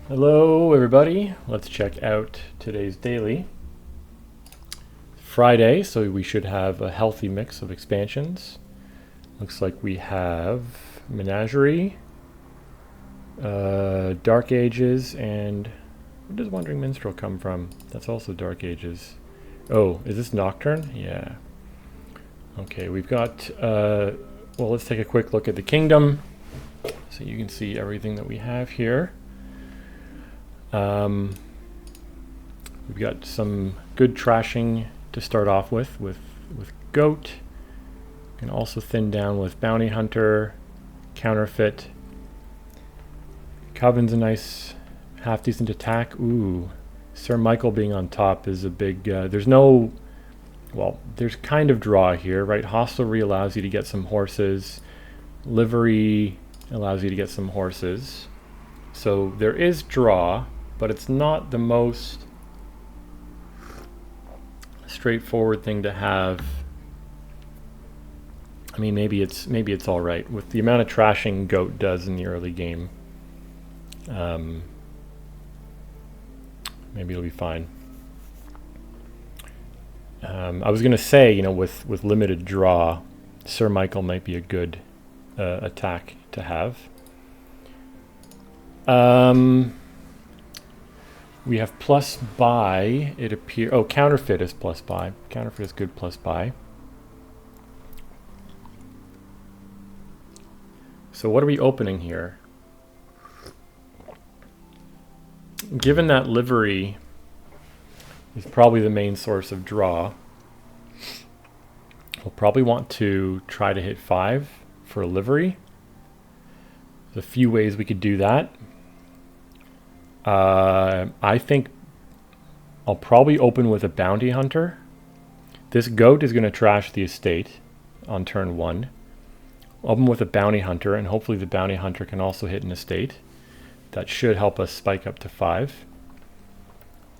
Hello everybody, let's check out today's daily. Friday, so we should have a healthy mix of expansions. Looks like we have Menagerie, Dark Ages, and where does Wandering Minstrel come from? That's also Dark Ages. Oh, is this Nocturne? Yeah. Okay, we've got, well, let's take a quick look at the kingdom so you can see everything that we have here. We've got some good trashing to start off with Goat. Can also thin down with Bounty Hunter, Counterfeit. Coven's a nice half decent attack. Ooh, Sir Michael being on top is a big, there's kind of draw here, right? Hostelry allows you to get some horses. Livery allows you to get some horses. So there is draw, but it's not the most straightforward thing to have. I mean, maybe it's all right with the amount of trashing Goat does in the early game. Maybe it'll be fine. I was gonna say, with limited draw, Sir Michael might be a good attack to have. We have plus buy, it appears. Oh, Counterfeit is plus buy. Counterfeit is good plus buy. So what are we opening here? Given that Livery is probably the main source of draw, we'll probably want to try to hit 5 for a Livery. There's a few ways we could do that. I think I'll probably open with a Bounty Hunter. This Goat is going to trash the estate on turn 1. Open with a Bounty Hunter, and hopefully the Bounty Hunter can also hit an estate. That should help us spike up to 5.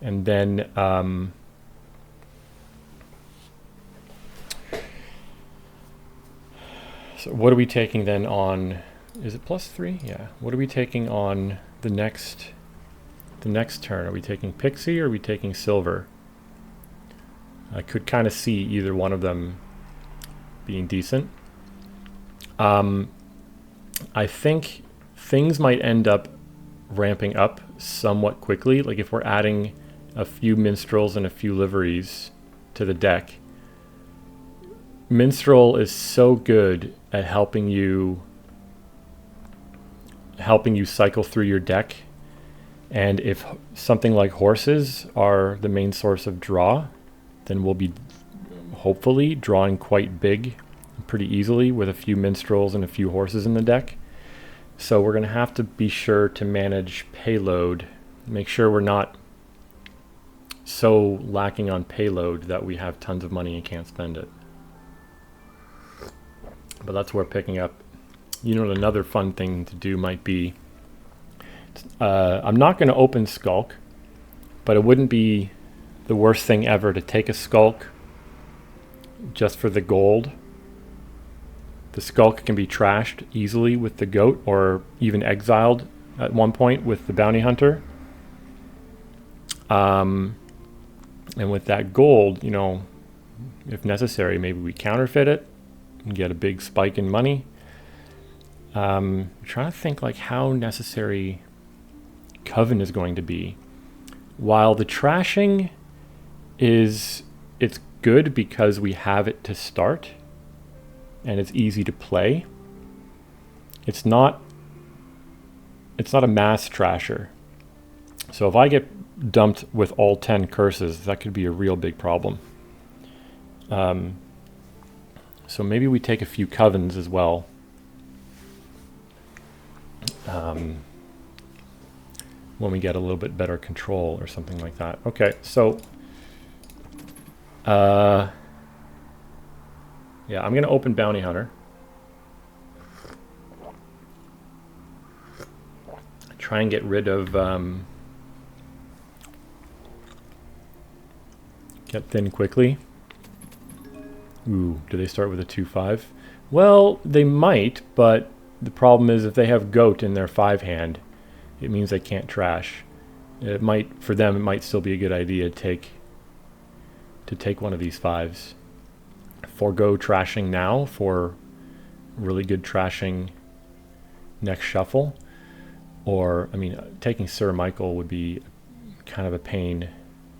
And then so what are we taking then on? Is it plus 3? Yeah. What are we taking on the next turn? Are we taking Pixie or are we taking Silver? I could kind of see either one of them being decent. I think things might end up ramping up somewhat quickly. Like if we're adding a few Minstrels and a few Liveries to the deck. Minstrel is so good at helping you cycle through your deck. And if something like horses are the main source of draw, then we'll be hopefully drawing quite big pretty easily with a few Minstrels and a few horses in the deck. So we're going to have to be sure to manage payload, make sure we're not so lacking on payload that we have tons of money and can't spend it. But that's where picking up, another fun thing to do might be, I'm not going to open Skulk, but it wouldn't be the worst thing ever to take a Skulk just for the gold. The Skulk can be trashed easily with the Goat or even exiled at one point with the Bounty Hunter. And with that gold, if necessary, maybe we counterfeit it and get a big spike in money. I'm trying to think like how necessary Coven is going to be. While the trashing it's good because we have it to start and it's easy to play. It's not a mass trasher. So if I get dumped with all 10 curses, that could be a real big problem. So maybe we take a few Covens as well. When we get a little bit better control or something like that. Okay, so yeah, I'm gonna open Bounty Hunter. Try and get rid of get thin quickly. Ooh, do they start with a 2-5? Well, they might, but the problem is if they have Goat in their 5 hand, it means they can't trash. It might, for them, it might still be a good idea to take one of these 5s. Forgo trashing now for really good trashing next shuffle. Or, I mean, taking Sir Michael would be kind of a pain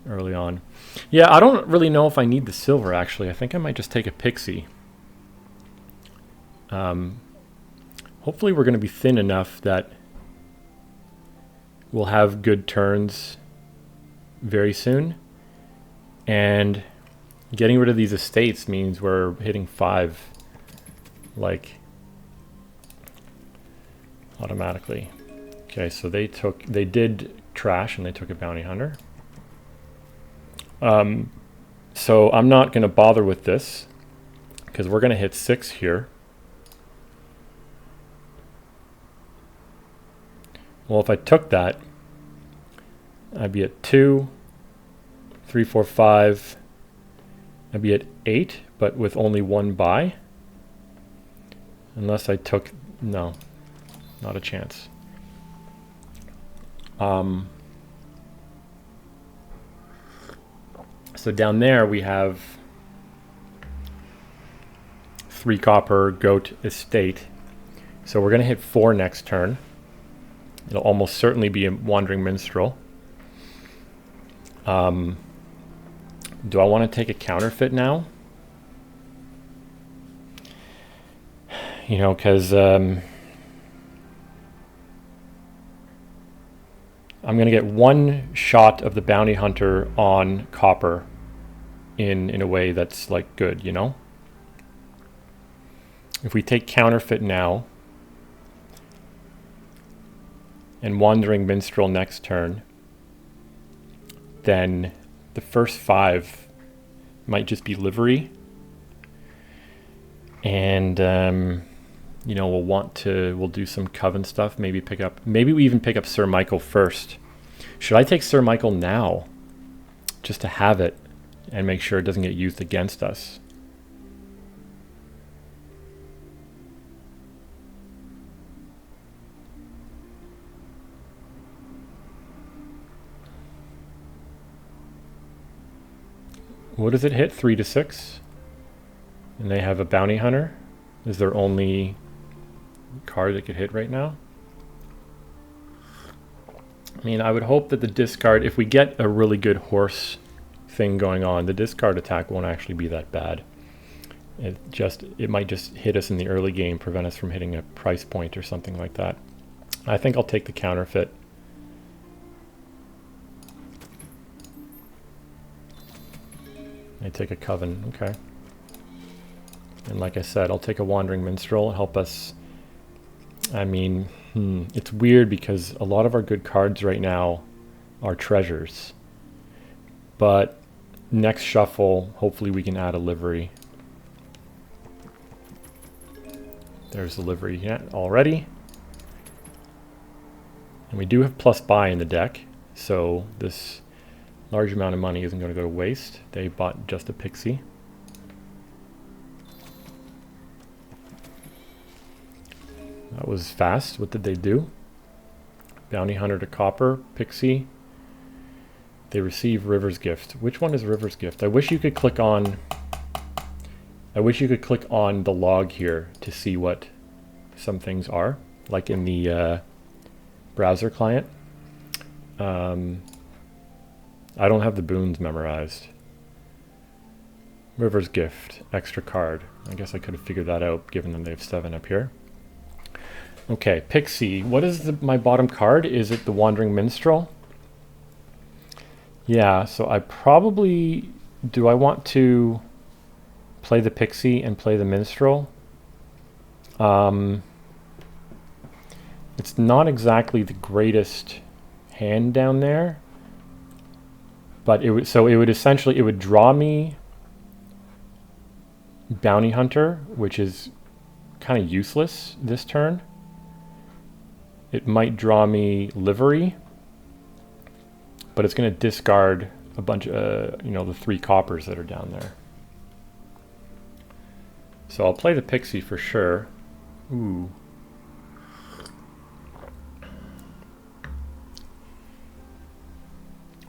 early on. Yeah, I don't really know if I need the silver, actually. I think I might just take a pixie. Hopefully we're going to be thin enough that we'll have good turns very soon. And getting rid of these estates means we're hitting 5, like, automatically. Okay, so they did trash and they took a bounty hunter. So I'm not going to bother with this because we're going to hit 6 here. Well, if I took that, I'd be at 2, 3, 4, 5. I'd be at 8, but with only 1 buy. Unless I took, no, not a chance. So down there we have 3 copper goat estate. So we're going to hit 4 next turn. It'll almost certainly be a wandering minstrel. Do I want to take a counterfeit now? You know, because I'm going to get 1 shot of the bounty hunter on copper in a way that's like good, you know? If we take counterfeit now and wandering minstrel next turn, then the first 5 might just be livery. And, you know, we'll do some coven stuff, maybe we even pick up Sir Michael first. Should I take Sir Michael now? Just to have it and make sure it doesn't get used against us. What does it hit? 3 to 6? And they have a bounty hunter? Is their only card that could hit right now? I mean, I would hope that the discard, if we get a really good horse thing going on, the discard attack won't actually be that bad. It might just hit us in the early game, prevent us from hitting a price point or something like that. I think I'll take the counterfeit. I take a coven, okay. And like I said, I'll take a wandering minstrel, help us. I mean, it's weird because a lot of our good cards right now are treasures. But next shuffle, hopefully we can add a livery. There's a livery already. And we do have plus buy in the deck, so this large amount of money isn't going to go to waste. They bought just a pixie. That was fast. What did they do? Bounty Hunter to copper, pixie. They receive River's Gift. Which one is River's Gift? I wish you could click on the log here to see what some things are, like in the browser client. I don't have the boons memorized. River's Gift, extra card. I guess I could have figured that out given that they have 7 up here. Okay, Pixie. What is my bottom card? Is it the Wandering Minstrel? Yeah, so I probably... Do I want to play the Pixie and play the Minstrel? It's not exactly the greatest hand down there. But it would draw me Bounty Hunter, which is kind of useless this turn. It might draw me Livery, but it's going to discard a bunch of, the 3 coppers that are down there. So I'll play the Pixie for sure. Ooh.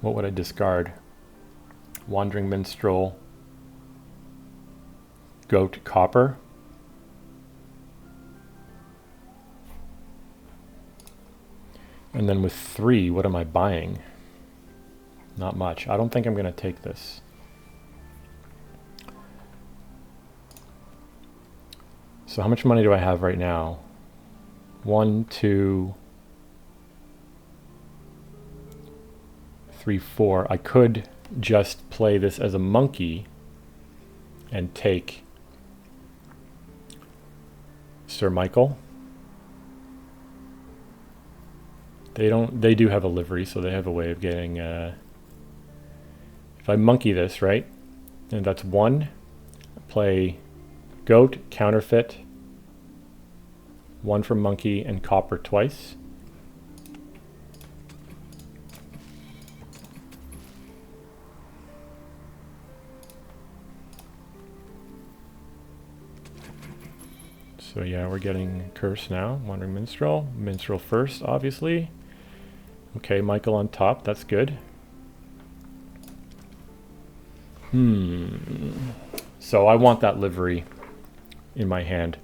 What would I discard? Wandering Minstrel, Goat, Copper. And then with 3, what am I buying? Not much. I don't think I'm going to take this. So how much money do I have right now? 1, 2, 3, 4. I could just play this as a monkey and take Sir Michael. They do have a livery, so they have a way of getting, if I monkey this, right? And that's 1. Play Goat, Counterfeit, 1 from Monkey, and Copper twice. So yeah, we're getting Curse now. Wandering Minstrel. Minstrel first, obviously. Okay, Michael on top. That's good. So I want that livery in my hand.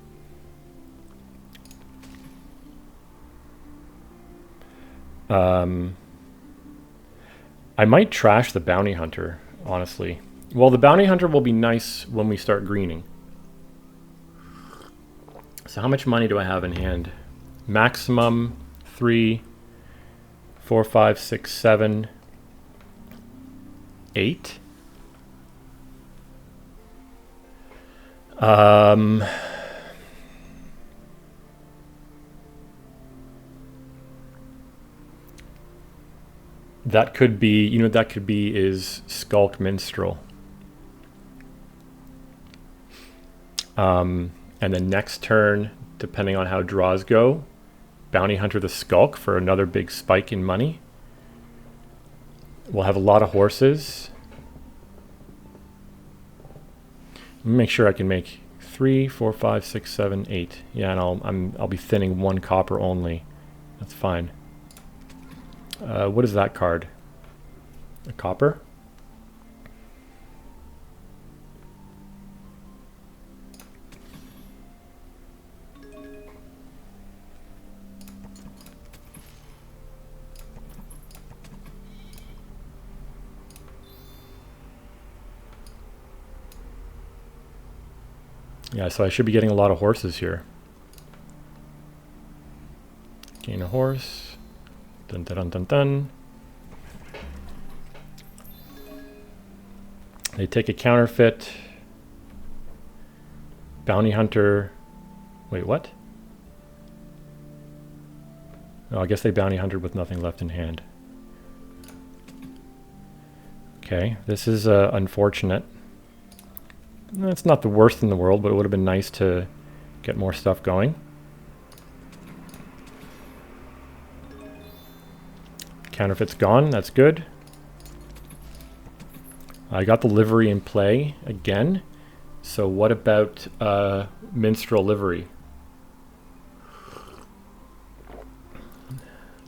I might trash the Bounty Hunter, honestly. Well, the Bounty Hunter will be nice when we start greening. So how much money do I have in hand? Maximum 3, 4, 5, 6, 7, 8. That could be, you know what that could be is Skulk Minstrel. And then next turn, depending on how draws go, Bounty Hunter the Skulk for another big spike in money. We'll have a lot of horses. Let me make sure I can make 3, 4, 5, 6, 7, 8. Yeah, and I'll be thinning 1 copper only. That's fine. What is that card? A copper? Yeah, so I should be getting a lot of horses here. Gain a horse. Dun dun dun dun dun. They take a counterfeit. Bounty Hunter. Wait, what? Oh, I guess they Bounty Hunted with nothing left in hand. Okay, this is unfortunate. It's not the worst in the world, but it would have been nice to get more stuff going. Counterfeit's gone, that's good. I got the livery in play again. So what about Minstrel livery?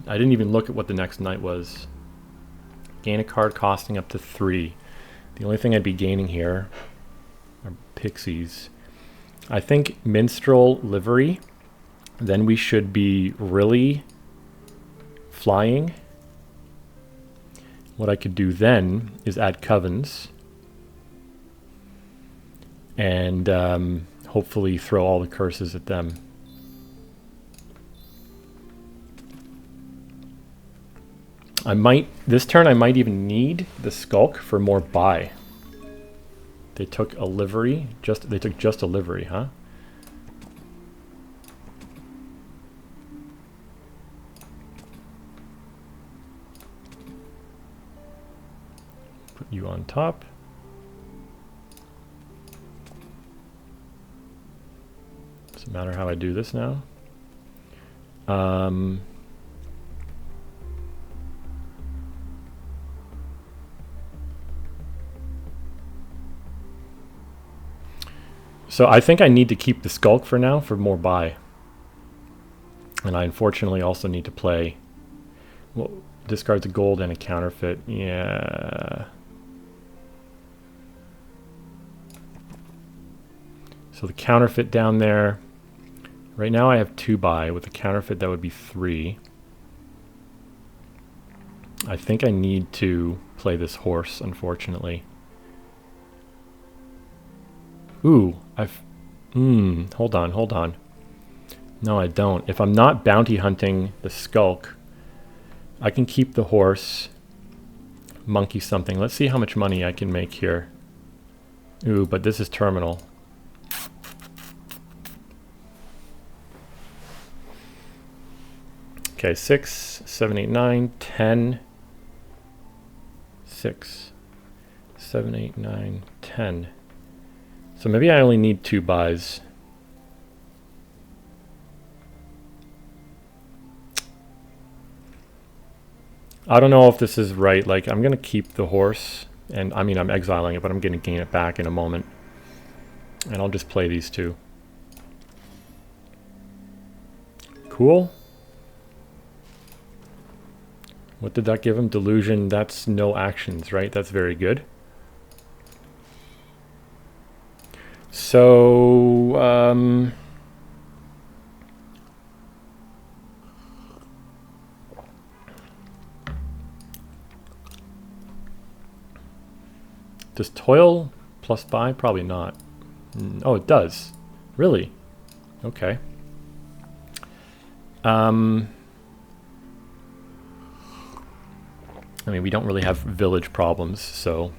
I didn't even look at what the next night was. Gain a card costing up to 3. The only thing I'd be gaining here are pixies. I think Minstrel livery, then we should be really flying. What I could do then is add Covens and hopefully throw all the curses at them. This turn I might even need the Skulk for more buy. They took a livery, they took just a livery, huh? Put you on top. Doesn't matter how I do this now. So I think I need to keep the Skulk for now for more buy. And I unfortunately also need to play Well, discards a gold and a counterfeit. Yeah. So the counterfeit down there. Right now I have 2 buy. With the counterfeit that would be 3. I think I need to play this horse, unfortunately. Ooh, hold on. No, I don't. If I'm not bounty hunting the skulk, I can keep the horse, monkey something. Let's see how much money I can make here. Ooh, but this is terminal. Okay, 6, 7, 8, 9, 10. 6, 7, 8, 9, 10. So maybe I only need 2 buys. I don't know if this is right. Like, I'm going to keep the horse. And I mean, I'm exiling it, but I'm going to gain it back in a moment. And I'll just play these 2. Cool. What did that give him? Delusion. That's no actions, right? That's very good. So, does toil plus buy? Probably not. Oh, it does. Really? Okay. I mean, we don't really have village problems, so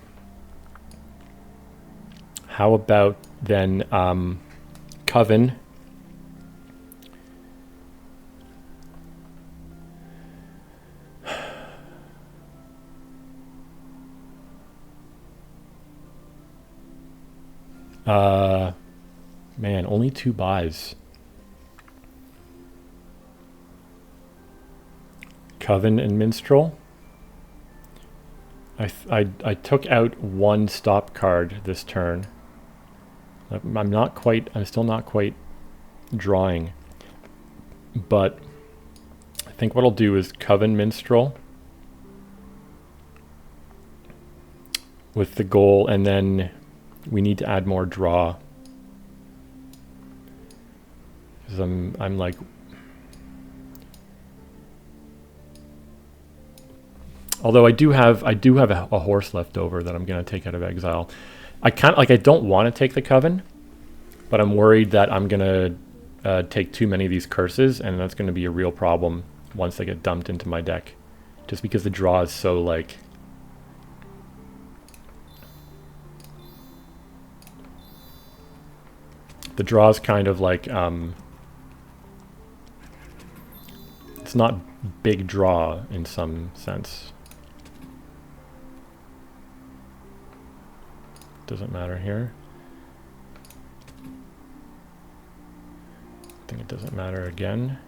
how about then Coven? Man, only 2 buys. Coven and Minstrel. I took out 1 stop card this turn. I'm still not quite drawing. But I think what I'll do is Coven Minstrel with the goal, and then we need to add more draw. Because I'm like, although I do have a horse left over that I'm going to take out of exile. I don't want to take the Coven, but I'm worried that I'm going to take too many of these curses, and that's going to be a real problem once they get dumped into my deck. Just because the draw is so like... The draw is kind of like... it's not big draw in some sense. Doesn't matter here. I think it doesn't matter again.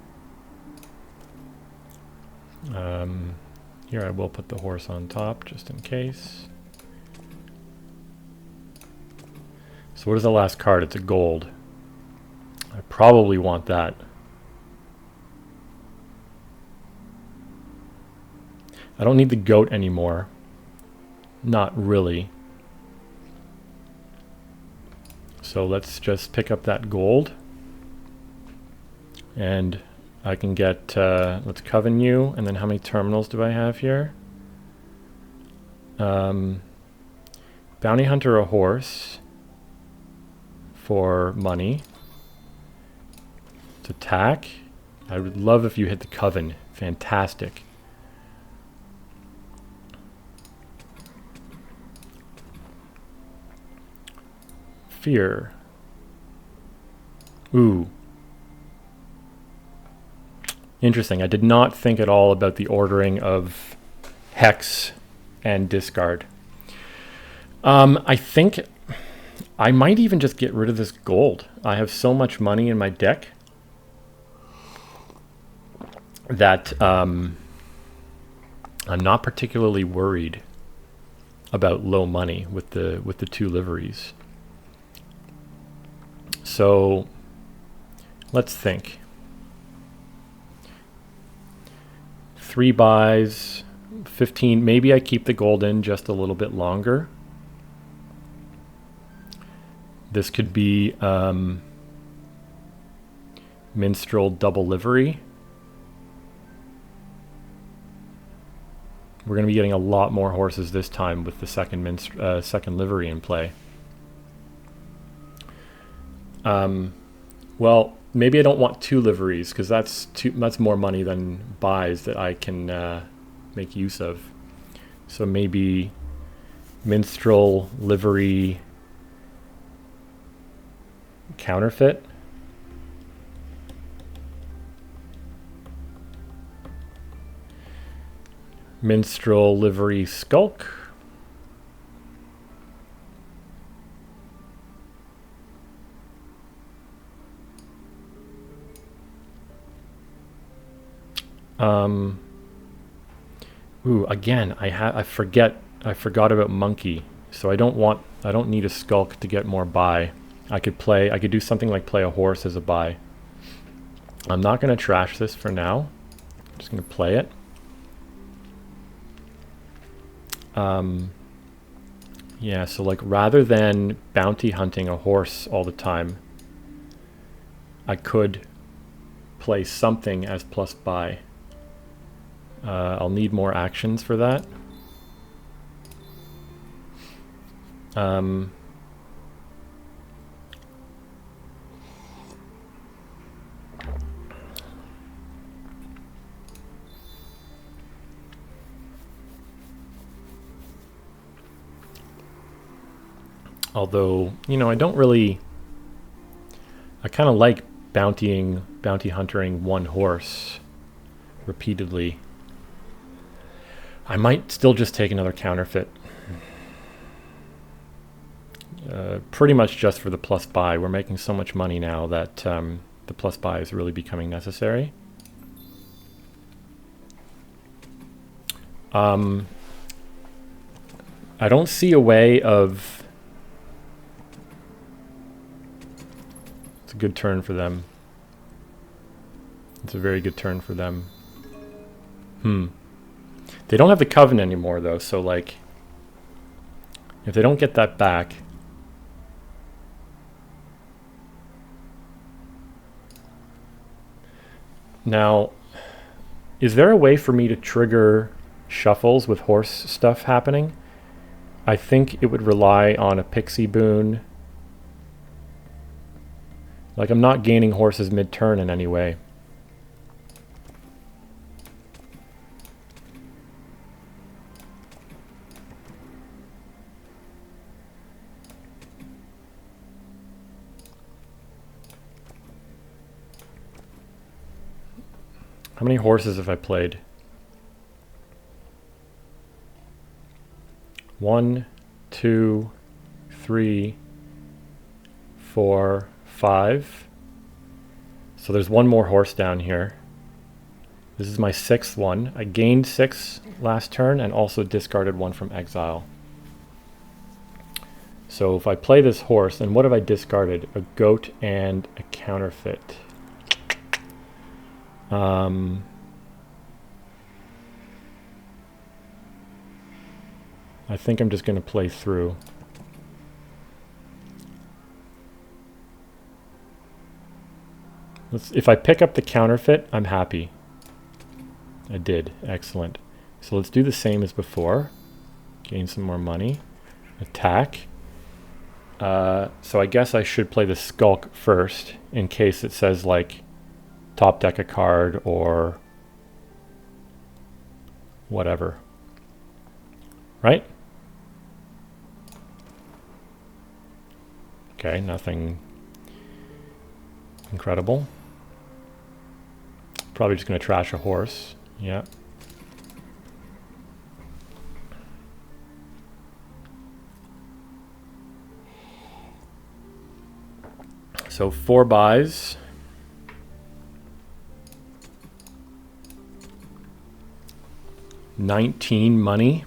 Here I will put the horse on top just in case. So what is the last card? It's a gold. I probably want that. I don't need the goat anymore. Not really. So let's just pick up that gold. And I can get, let's Coven you, and then how many terminals do I have here? Bounty Hunter a horse for money. It's attack. I would love if you hit the Coven. Fantastic. Fear. Ooh. Interesting. I did not think at all about the ordering of Hex and discard. I think I might even just get rid of this gold. I have so much money in my deck that I'm not particularly worried about low money with the 2 liveries. So let's think. 3 buys, 15. Maybe I keep the gold in just a little bit longer. This could be Minstrel double livery. We're going to be getting a lot more horses this time with the second livery in play. Well, maybe I don't want 2 liveries because that's more money than buys that I can make use of. So maybe Minstrel livery counterfeit. Minstrel livery skulk. Ooh, again, I forgot about monkey. So I don't need a skulk to get more buy. I could do something like play a horse as a buy. I'm not going to trash this for now. I'm just going to play it. Yeah, so like rather than bounty hunting a horse all the time, I could play something as plus buy. I'll need more actions for that. Although, you know, I kind of like bounty huntering one horse repeatedly. I might still just take another counterfeit. Pretty much just for the plus buy. We're making so much money now that the plus buy is really becoming necessary. I don't see a way of... It's a good turn for them. It's a very good turn for them. They don't have the Coven anymore, though, so, like, if they don't get that back... Now, is there a way for me to trigger shuffles with horse stuff happening? I think it would rely on a pixie boon. Like, I'm not gaining horses mid-turn in any way. How many horses have I played? 1, 2, 3, 4, 5. So there's one more horse down here. This is my 6th one. I gained 6 last turn and also discarded 1 from exile. So if I play this horse, then what have I discarded? A goat and a counterfeit. I think I'm just going to play through. If I pick up the counterfeit, I'm happy. I did. Excellent. So let's do the same as before. Gain some more money. Attack. So I guess I should play the skulk first in case it says like top deck a card or whatever. Right? Okay, nothing incredible. Probably just going to trash a horse. Yeah. So 4 buys. $19 money.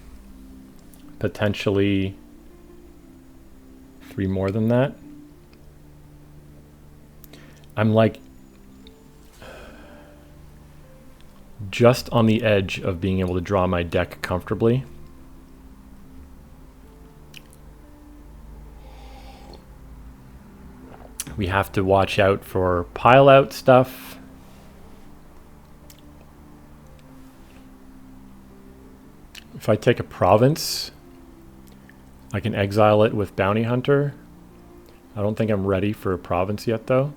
Potentially 3 more than that. I'm like, just on the edge of being able to draw my deck comfortably. We have to watch out for pile out stuff. If I take a province, I can exile it with Bounty Hunter. I don't think I'm ready for a province yet, though.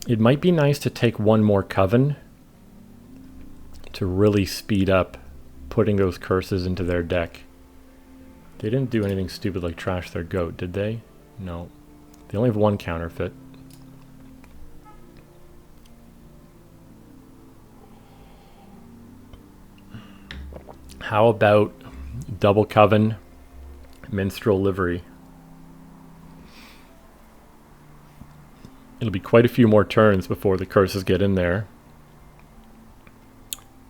It might be nice to take one more Coven to really speed up putting those curses into their deck. They didn't do anything stupid like trash their goat, did they? No. They only have one counterfeit. How about double Coven, Minstrel Livery? It'll be quite a few more turns before the curses get in there.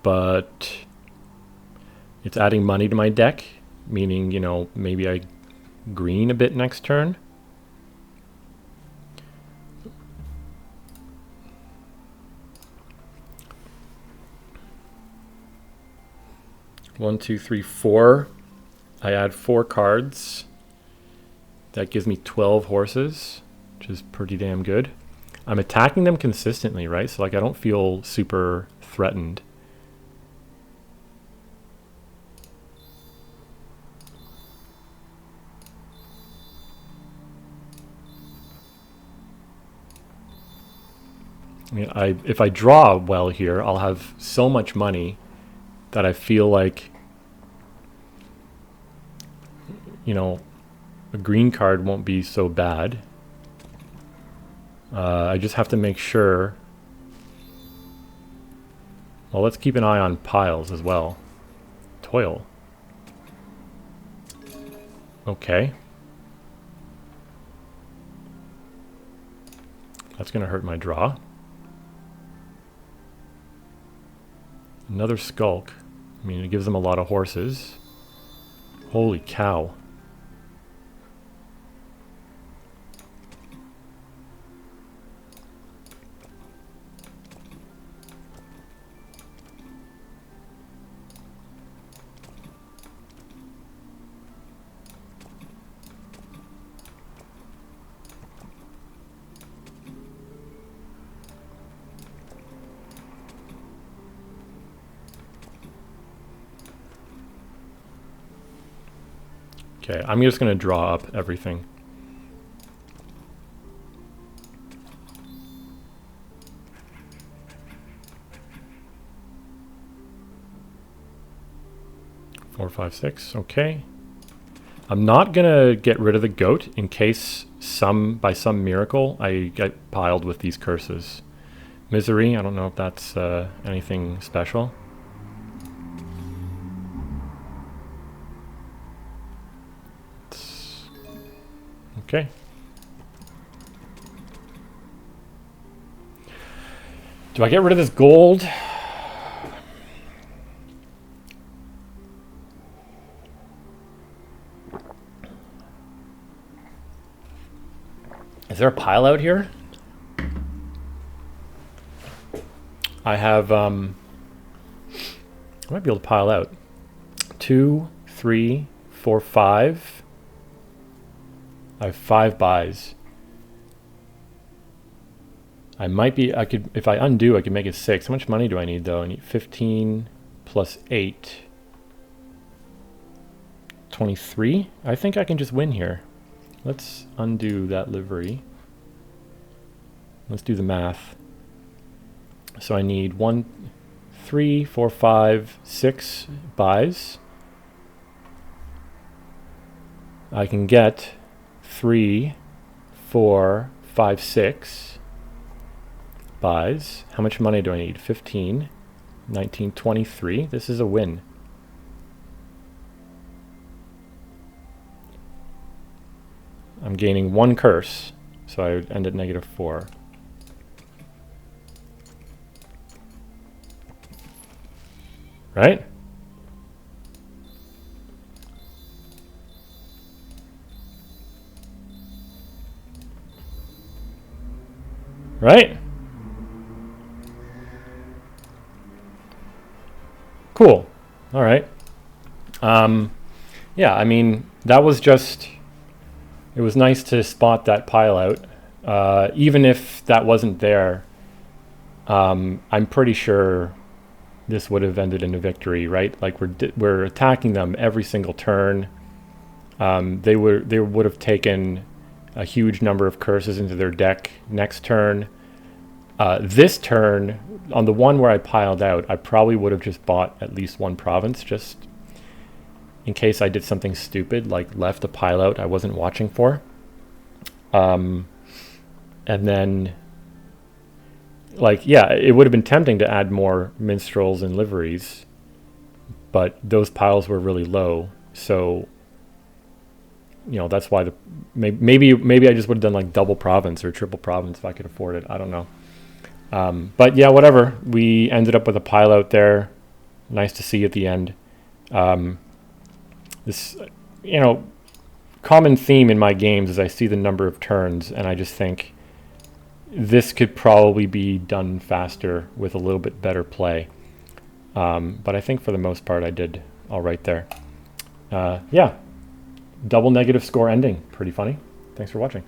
But it's adding money to my deck, meaning, you know, maybe I green a bit next turn. One, two, three, four. I add 4 cards. That gives me 12 horses, which is pretty damn good. I'm attacking them consistently, right? So like I don't feel super threatened. I mean, if I draw well here, I'll have so much money that I feel like, you know, a green card won't be so bad. I just have to make sure. Well, let's keep an eye on piles as well. Toil. Okay. That's going to hurt my draw. Another Skulk. I mean, it gives them a lot of horses. Holy cow. Okay, I'm just going to draw up everything. Four, five, six. Okay. I'm not going to get rid of the goat in case by some miracle I get piled with these curses. Misery, I don't know if that's anything special. Okay. Do I get rid of this gold? Is there a pile out here? I have, I might be able to pile out. 2, 3, 4, 5. I have 5 buys. I might be, I could, if I undo, I could make it 6. How much money do I need though? I need 15 plus 8. 23? I think I can just win here. Let's undo that livery. Let's do the math. So I need 1, 3, 4, 5, 6 buys. I can get 3, 4, 5, 6 buys. How much money do I need? 15, 19, 23. This is a win. I'm gaining 1 curse, so I would end at -4. Right? right? Cool. All right. Yeah, I mean, that was just, it was nice to spot that pile out. Even if that wasn't there, I'm pretty sure this would have ended in a victory, right? Like we're attacking them every single turn. They would have taken a huge number of curses into their deck next turn. This turn, on the one where I piled out, I probably would have just bought at least one province, just in case I did something stupid, like left a pile out I wasn't watching for. And then, like, yeah, it would have been tempting to add more minstrels and liveries, but those piles were really low. So, that's why maybe I just would have done like double province or triple province if I could afford it. I don't know. But yeah, whatever. We ended up with a pile out there. Nice to see at the end. This, common theme in my games is I see the number of turns and I just think this could probably be done faster with a little bit better play. But I think for the most part I did all right there. Yeah, double negative score ending. Pretty funny. Thanks for watching.